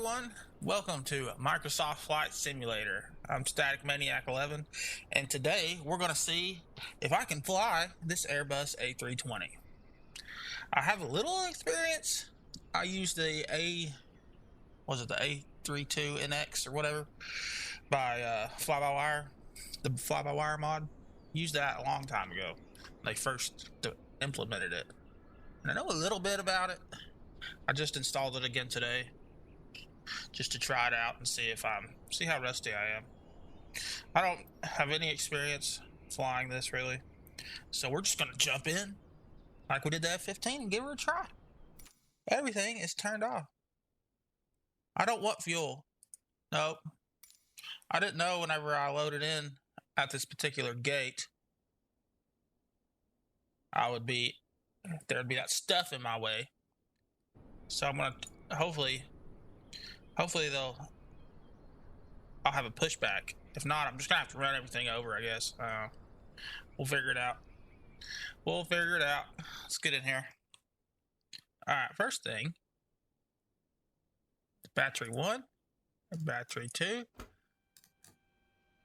everyone. Welcome to Microsoft Flight Simulator. I'm Static Maniac 11, and today we're going to see if I can fly this Airbus A320. I have a little experience. I used the A32NX or whatever by Fly-by-Wire, the Fly-by-Wire mod. Used that a long time ago. They first implemented it, and I know a little bit about it. I just installed it again today, just to try it out and see how rusty I am. I don't have any experience flying this really, so we're just gonna jump in like we did the F-15 and give her a try. Everything is turned off. I don't want fuel. Nope. I didn't know whenever I loaded in at this particular gate there'd be that stuff in my way. So I'm gonna hopefully I'll have a pushback. If not, I'm just gonna have to run everything over, I guess. We'll figure it out. Let's get in here. Alright, first thing, battery 1, battery 2.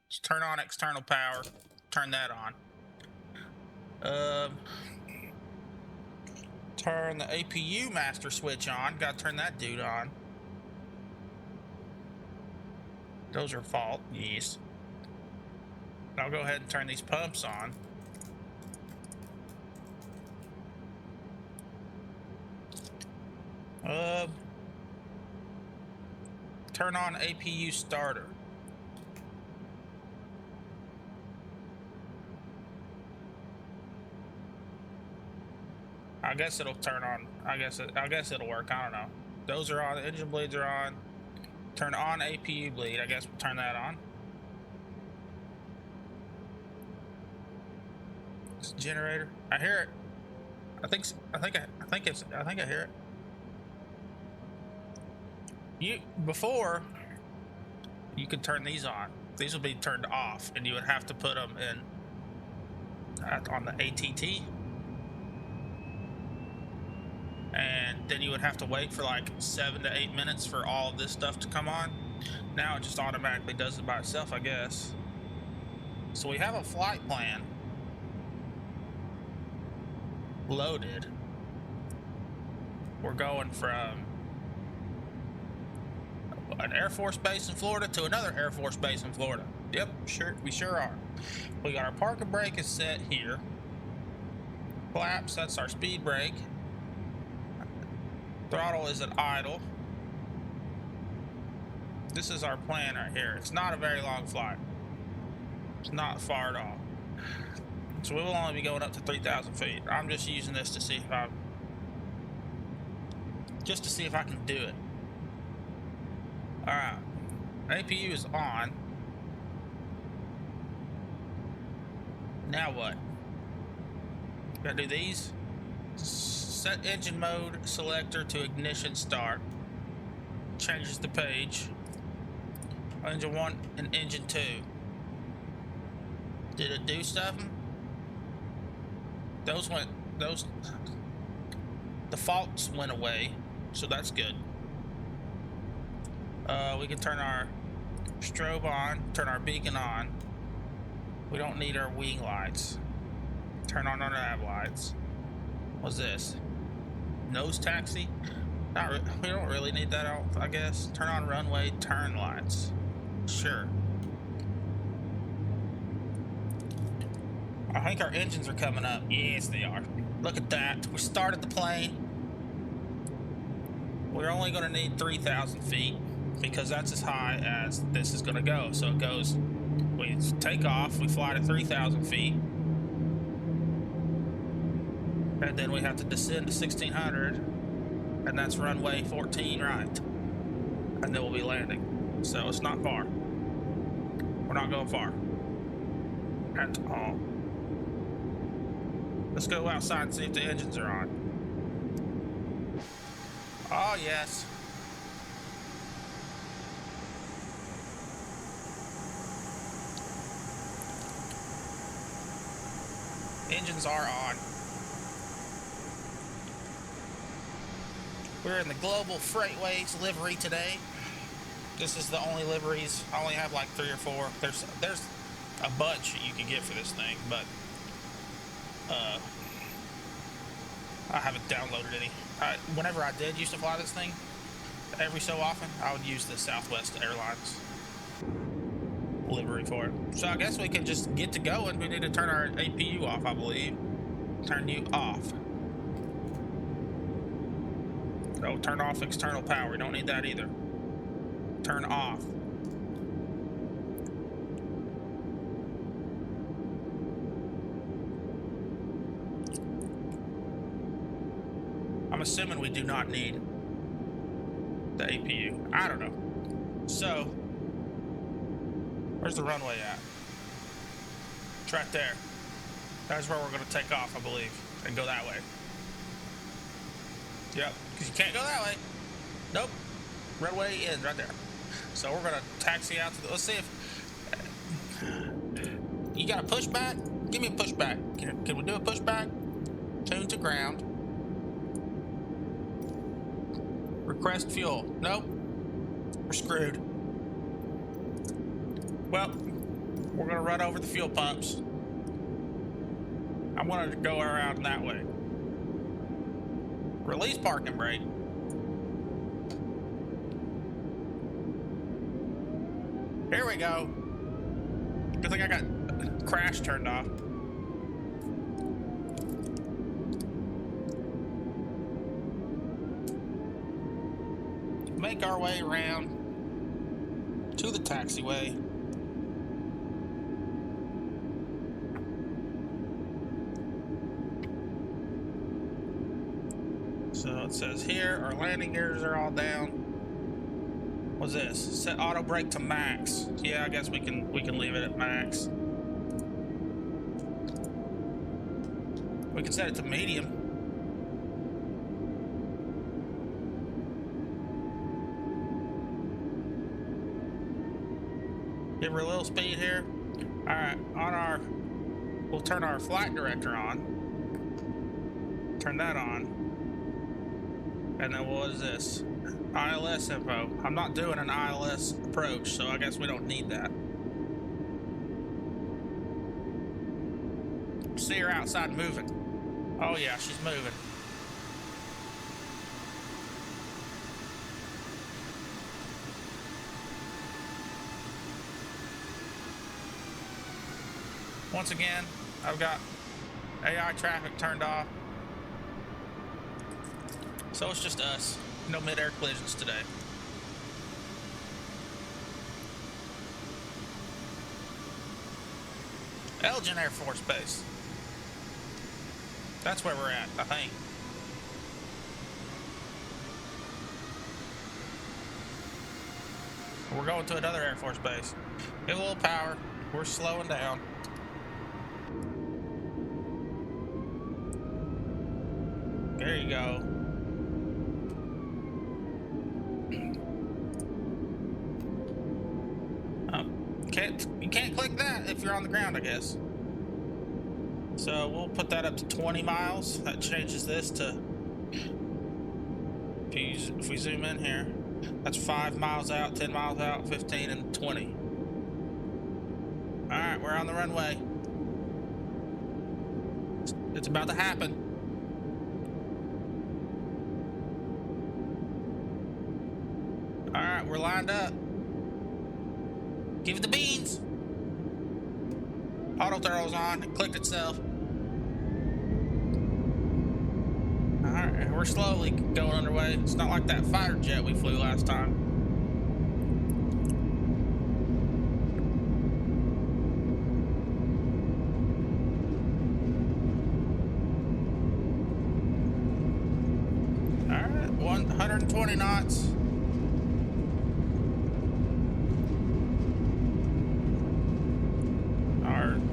Let's turn on external power, turn that on. Turn the APU master switch on, gotta turn that dude on. Those are fault, yes. I'll go ahead and turn these pumps on. Turn on APU starter. I guess it'll turn on. I guess it'll work. I don't know. Those are on. The engine bleeds are on. Turn on APU bleed. I guess we'll turn that on. It's a generator. I hear it. I think I hear it. Before you could turn these on. These will be turned off, and you would have to put them in on the ATT. And then you would have to wait for like 7 to 8 minutes for all of this stuff to come on. Now it just automatically does it by itself, I guess. So we have a flight plan loaded. We're going from an Air Force base in Florida to another Air Force base in Florida. Yep, we sure are. We got our park and brake is set here. Flaps, that's our speed brake. Throttle is at idle. This is our plan right here. It's not a very long flight. It's not far at all. So we will only be going up to 3,000 feet. I'm just using this to see if I can do it. Alright. APU is on. Now what? Gotta do these. Set engine mode selector to ignition start. Changes the page. Engine 1 and engine 2. Did it do something? The faults went away, so that's good. We can turn our strobe on, turn our beacon on. We don't need our wing lights. Turn on our nav lights. What's this? Nose taxi? We don't really need that out, I guess. Turn on runway turn lights. Sure. I think our engines are coming up. Yes, they are. Look at that. We started the plane. We're only going to need 3,000 feet because that's as high as this is going to go. So it goes, we take off, we fly to 3,000 feet. And then we have to descend to 1,600, and that's runway 14 right. And then we'll be landing. So it's not far. We're not going far at all. Let's go outside and see if the engines are on. Oh, yes. Engines are on. We're in the Global Freightways livery today. This is the only liveries. I only have like 3 or 4. There's a bunch that you can get for this thing, but I haven't downloaded any. Whenever I did used to fly this thing, every so often, I would use the Southwest Airlines livery for it. So I guess we can just get to going. We need to turn our APU off, I believe. Turn you off. Oh, turn off external power. We don't need that either. Turn off. I'm assuming we do not need the APU. I don't know. So, where's the runway at? It's right there. That's where we're going to take off, I believe, and go that way. Yep, because you can't go that way. Nope. Runway ends right there. So we're going to taxi out to the... Let's see if... You got a pushback? Give me a pushback. Can we do a pushback? Tune to ground. Request fuel. Nope. We're screwed. Well, we're going to run over the fuel pumps. I wanted to go around that way. Release parking brake. Here we go. Good thing I got crash turned off. Make our way around to the taxiway. So it says here our landing gears are all down. What's this? Set auto brake to max. Yeah, I guess we can leave it at max. We can set it to medium. Give her a little speed here. All right, we'll turn our flight director on. Turn that on. And then what is this? ILS info. I'm not doing an ILS approach, so I guess we don't need that. See her outside moving. Oh yeah, she's moving. Once again, I've got AI traffic turned off. So it's just us. No mid-air collisions today. Elgin Air Force Base. That's where we're at, I think. We're going to another Air Force Base. Get a little power. We're slowing down. There you go. You can't click that if you're on the ground, I guess. So we'll put that up to 20 miles. That changes this to, if we zoom in here, that's 5 miles out, 10 miles out, 15 and 20. All right, we're on the runway. It's about to happen. All right, we're lined up. Give it the beans. Auto throttle's on. It clicked itself. All right, we're slowly going underway. It's not like that fighter jet we flew last time. All right, 120 knots.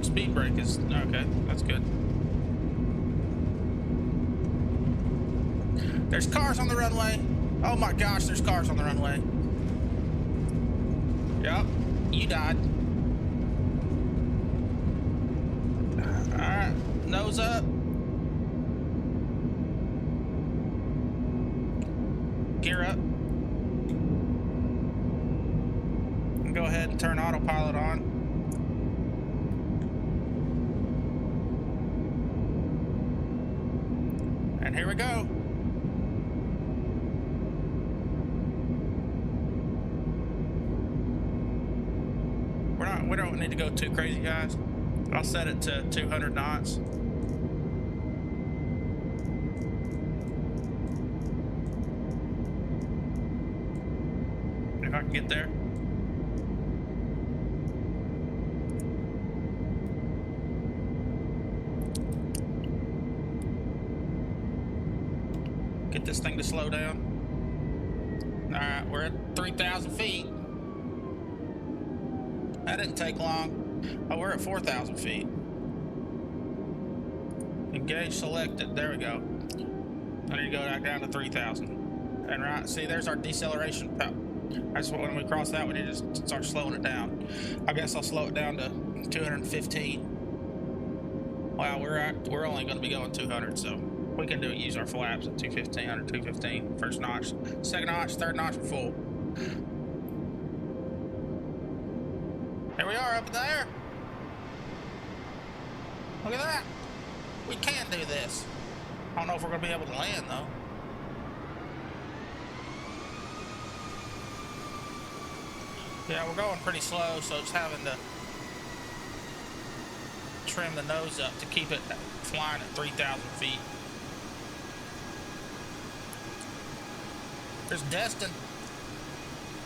Speed brake is okay. That's good. There's cars on the runway. Oh my gosh, there's cars on the runway. Yep, you died. All right, nose up. Gear up. can go ahead and turn autopilot on. And here we go. We don't need to go too crazy, guys. I'll set it to 200 knots. If I can get there. Get this thing to slow down. All right, we're at 3,000 feet. That didn't take long. Oh, we're at 4,000 feet. Engage selected. There we go. I need to go back down to 3,000. And right, see, there's our deceleration. That's what, when we cross that, we need to start slowing it down. I guess I'll slow it down to 215. Wow, we're only going to be going 200, so we can use our flaps at 215, under 215. First notch, second notch, third notch, we're full. Here we are up there. Look at that. We can do this. I don't know if we're going to be able to land, though. Yeah, we're going pretty slow, so it's having to trim the nose up to keep it flying at 3,000 feet. There's Destin.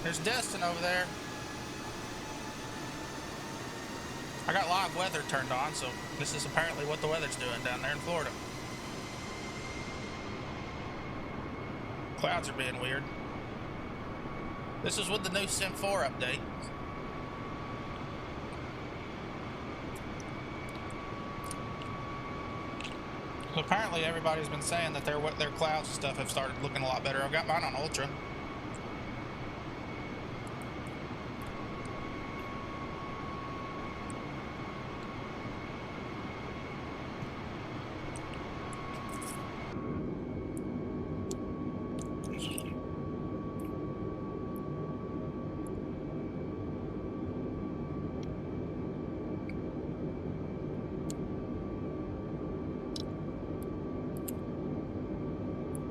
There's Destin over there. I got live weather turned on, so this is apparently what the weather's doing down there in Florida. Clouds are being weird. This is with the new Sim 4 update. So apparently everybody's been saying that their clouds and stuff have started looking a lot better. I've got mine on Ultra.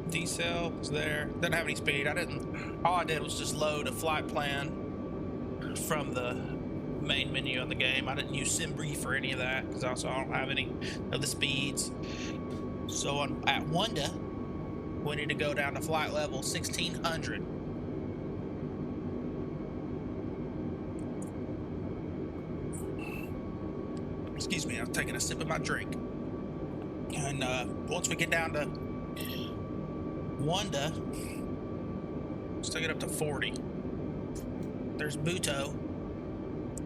Decel is there. Doesn't have any speed. All I did was just load a flight plan from the main menu of the game. I didn't use SimBrief or any of that because also I don't have any of the speeds. So at Wanda, we need to go down to flight level 1600. Excuse me, I'm taking a sip of my drink. And once we get down to Wanda, let's take it up to 40. There's Buto.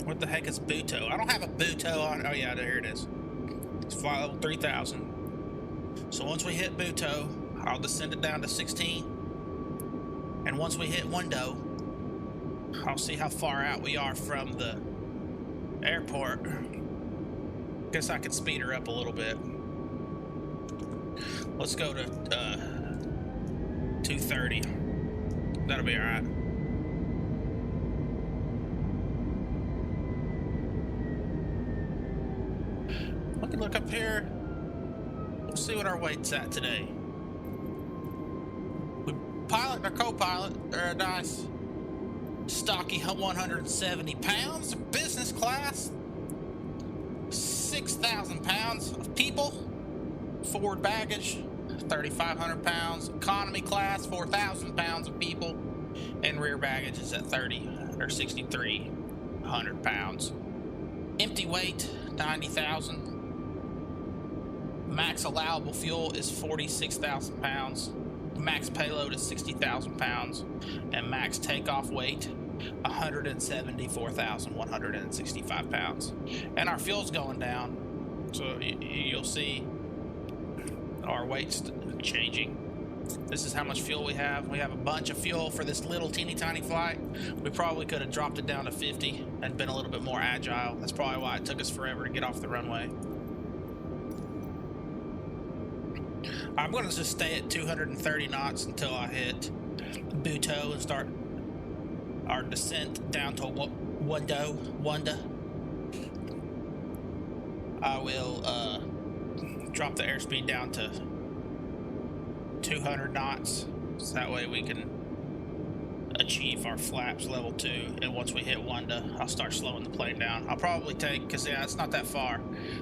What the heck is Buto? I don't have a Buto on. Oh yeah, there it is. It's flight level 3000. So once we hit Buto, I'll descend it down to 16. And once we hit Wando, I'll see how far out we are from the airport. Guess I could speed her up a little bit. Let's go to 230. That'll be all right. Look up here. We'll see what our weight's at today. We pilot and our co-pilot. They're a nice stocky 170 pounds. Business class, 6,000 pounds of people. Forward baggage, 3,500 pounds. Economy class, 4,000 pounds of people. And rear baggage is at 6,300 pounds. Empty weight, 90,000. Max allowable fuel is 46,000 pounds. Max payload is 60,000 pounds. And max takeoff weight, 174,165 pounds. And our fuel's going down. So you'll see our weight's changing. This is how much fuel we have. We have a bunch of fuel for this little teeny tiny flight. We probably could have dropped it down to 50 and been a little bit more agile. That's probably why it took us forever to get off the runway. I'm going to just stay at 230 knots until I hit Buto and start our descent down to Wanda. I will drop the airspeed down to 200 knots, so that way we can achieve our flaps level 2. And once we hit Wanda, I'll start slowing the plane down. I'll probably take, because yeah, it's not that far.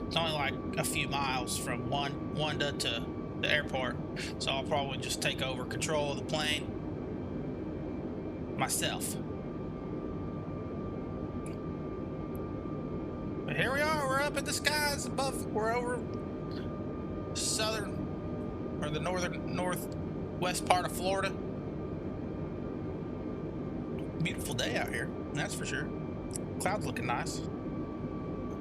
It's only like a few miles from Wanda to the airport, so I'll probably just take over control of the plane myself. But here we are, we're up in the skies above, we're over southern, or the northwest part of Florida. Beautiful day out here, that's for sure. Clouds looking nice.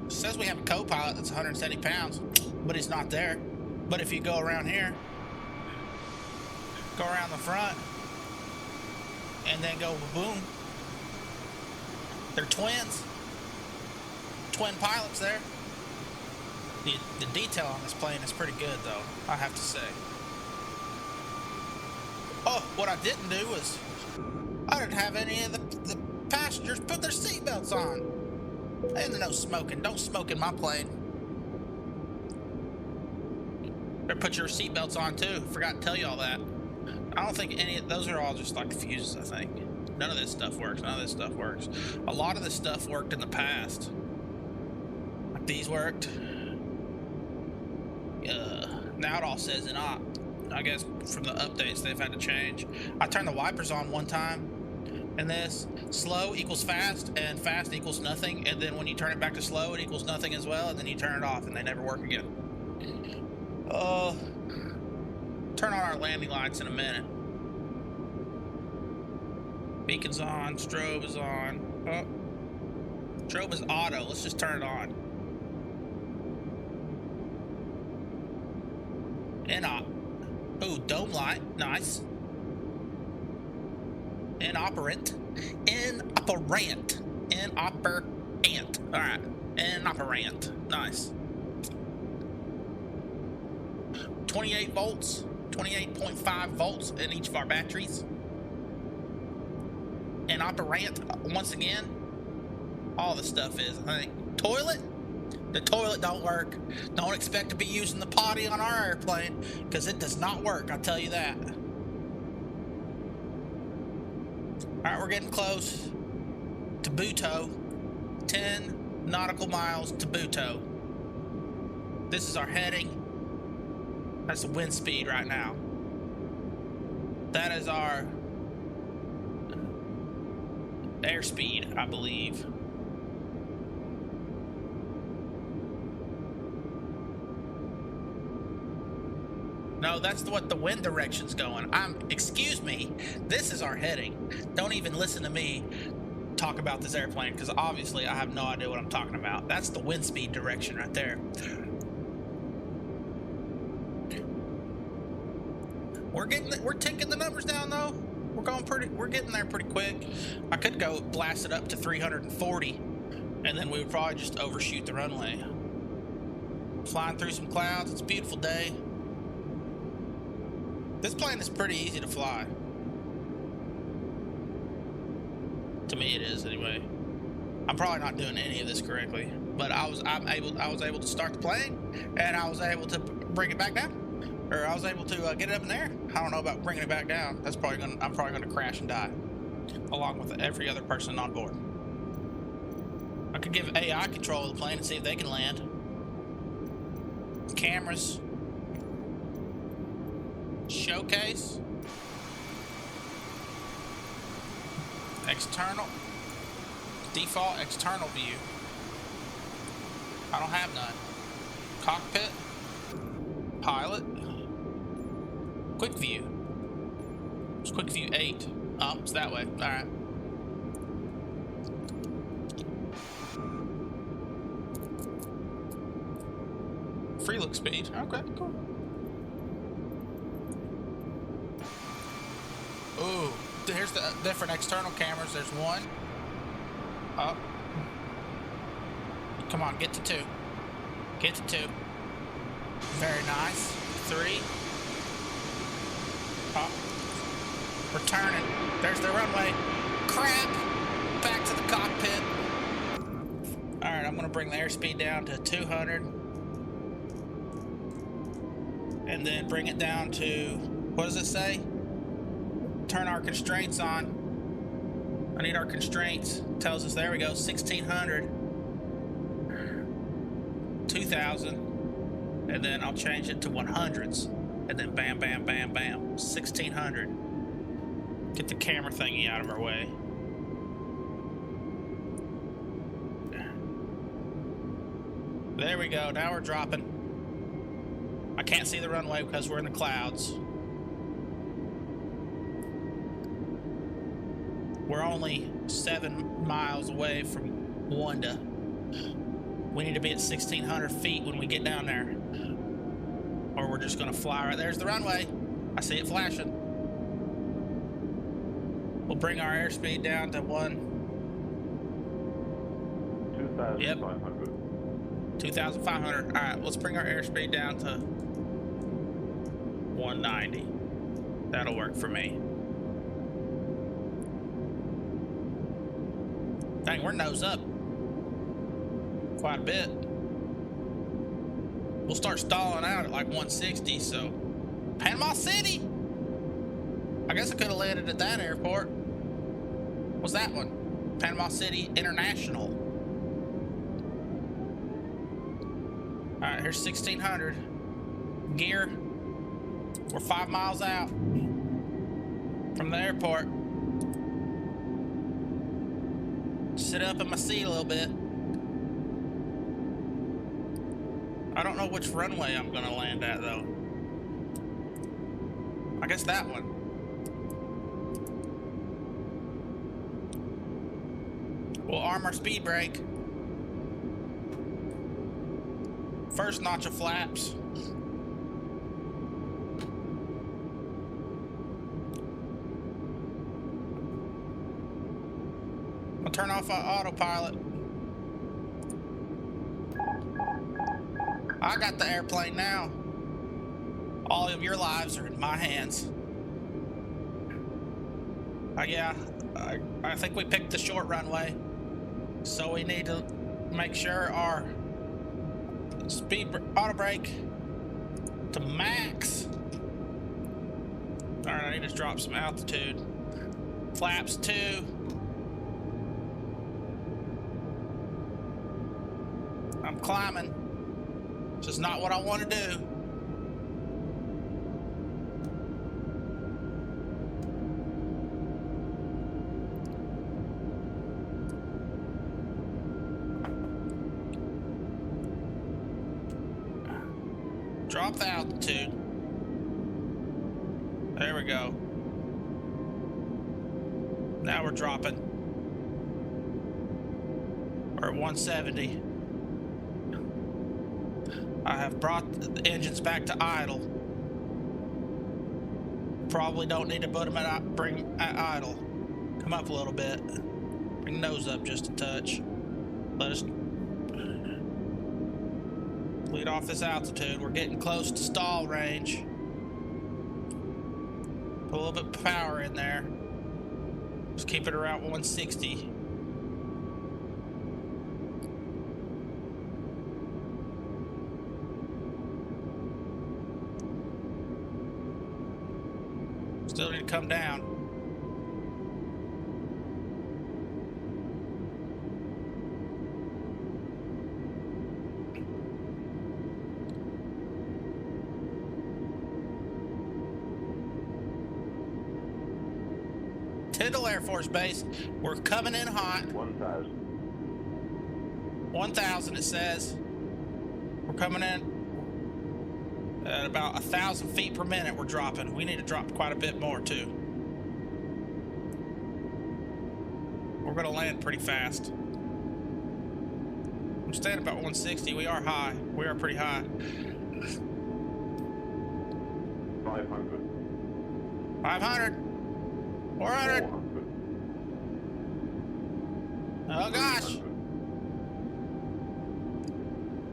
It says we have a co-pilot that's 170 pounds, but he's not there. But if you go around here, go around the front, and then go boom, they're twins. Twin pilots there. The detail on this plane is pretty good, though, I have to say. Oh, what I didn't do was I didn't have any of the passengers put their seatbelts on. And no smoking. Don't smoke in my plane. Better put your seatbelts on too. Forgot to tell you all that. I don't think any of those are all just like fuses, I think. None of this stuff works. None of this stuff works. A lot of this stuff worked in the past. Like these worked. Now it all says in op. I guess from the updates they've had to change. I turned the wipers on one time, and this slow equals fast, and fast equals nothing, and then when you turn it back to slow, it equals nothing as well, and then you turn it off, and they never work again. Turn on our landing lights in a minute. Beacon's on, strobe is on. Oh, strobe is auto. Let's just turn it on. In-op. Ooh, dome light. Nice. Inoperant. Inoperant. Inoperant. Alright. Inoperant. Nice. 28 volts. 28.5 volts in each of our batteries. Inoperant. Once again. All the stuff is, I think. Toilet? The toilet don't work. Don't expect to be using the potty on our airplane, because it does not work, I'll tell you that. Alright, we're getting close to Buto. 10 nautical miles to Buto. This is our heading. That's the wind speed right now. That is our airspeed, I believe. No, that's what the wind direction's going. Excuse me, this is our heading. Don't even listen to me talk about this airplane, because obviously I have no idea what I'm talking about. That's the wind speed direction right there. We're ticking the numbers down though. We're getting there pretty quick. I could go blast it up to 340, and then we would probably just overshoot the runway. Flying through some clouds, it's a beautiful day. This plane is pretty easy to fly. To me it is anyway. I'm probably not doing any of this correctly, but I was able to start the plane, and I was able to bring it back down. Or I was able to get it up in the air. I don't know about bringing it back down. I'm probably gonna crash and die, along with every other person on board. I could give AI control of the plane and see if they can land. Cameras. Showcase. External. Default external view. I don't have none. Cockpit. Pilot. Quick view. It's quick view 8. Oh, it's that way. Alright. Free look speed. Okay, cool. Ooh, here's the different external cameras. There's one. Up. Come on, get to 2. Get to 2. Very nice. 3. Up. We're turning. There's the runway. Crap. back to the cockpit. All right, I'm gonna bring the airspeed down to 200. And then bring it down to, what does it say? Turn our constraints on. I need our constraints. Tells us, there we go, 1600. 2000. And then I'll change it to 100s. And then bam, bam, bam, bam. 1600. Get the camera thingy out of our way. There we go. Now we're dropping. I can't see the runway because we're in the clouds. We're only 7 miles away from Wanda. We need to be at 1,600 feet when we get down there. Or we're just going to fly right. There's the runway. I see it flashing. We'll bring our airspeed down to 2,500. Yep. 2,500. All right, let's bring our airspeed down to 190. That'll work for me. Dang, we're nose up quite a bit. We'll start stalling out at like 160, so. Panama City! I guess I could have landed at that airport. What's that one? Panama City International. All right, here's 1,600. Gear. We're 5 miles out from the airport. Sit up in my seat a little bit. I don't know which runway I'm gonna land at though. I guess that one. We'll arm our speed brake. First notch of flaps. I'll turn off our autopilot. I got the airplane now. All of your lives are in my hands. Yeah, I think we picked the short runway. So we need to make sure our speed auto brake to max. All right, I need to drop some altitude. Flaps 2. I'm climbing. This is not what I want to do. Drop the altitude. There we go. Now we're dropping. We're at 170. I have brought the engines back to idle. Probably don't need to put them bring at idle. Come up a little bit. Bring the nose up just a touch. Let us lead off this altitude. We're getting close to stall range. Put a little bit of power in there. Just keep it around 160. Still need to come down. Tyndall Air Force Base, we're coming in hot. 1,000. 1,000 it says. We're coming in at about 1,000 feet per minute. We're dropping. We need to drop quite a bit more too. We're gonna land pretty fast. I'm staying about 160. We are high. We are pretty high. 500. 500. 400. 400. Oh gosh. 300.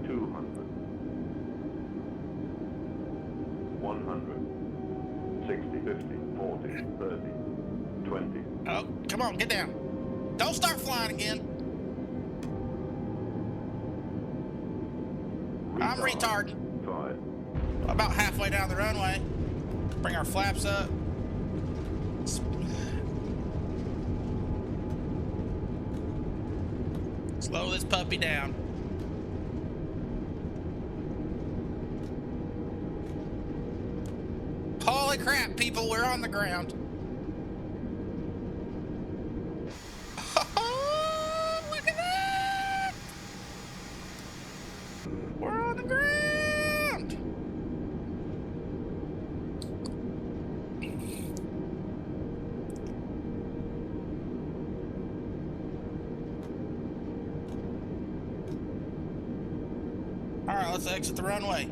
200. 100. 60, 50, 40, 30, 20. Oh, come on, get down. Don't start flying again. I'm retarding. 5. About halfway down the runway. Bring our flaps up. Slow this puppy down. Holy crap, people, we're on the ground. Oh, look at that! We're on the ground! All right, let's exit the runway.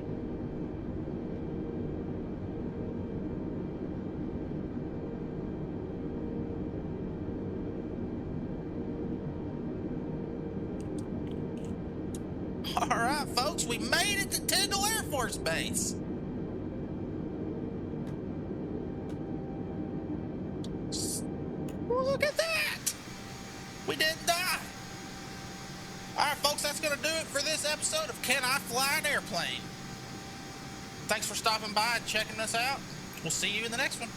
All right, folks, we made it to Tyndall Air Force Base. Look at that! We didn't die. All right, folks, that's going to do it for this episode of Can I Fly an Airplane? Thanks for stopping by and checking us out. We'll see you in the next one.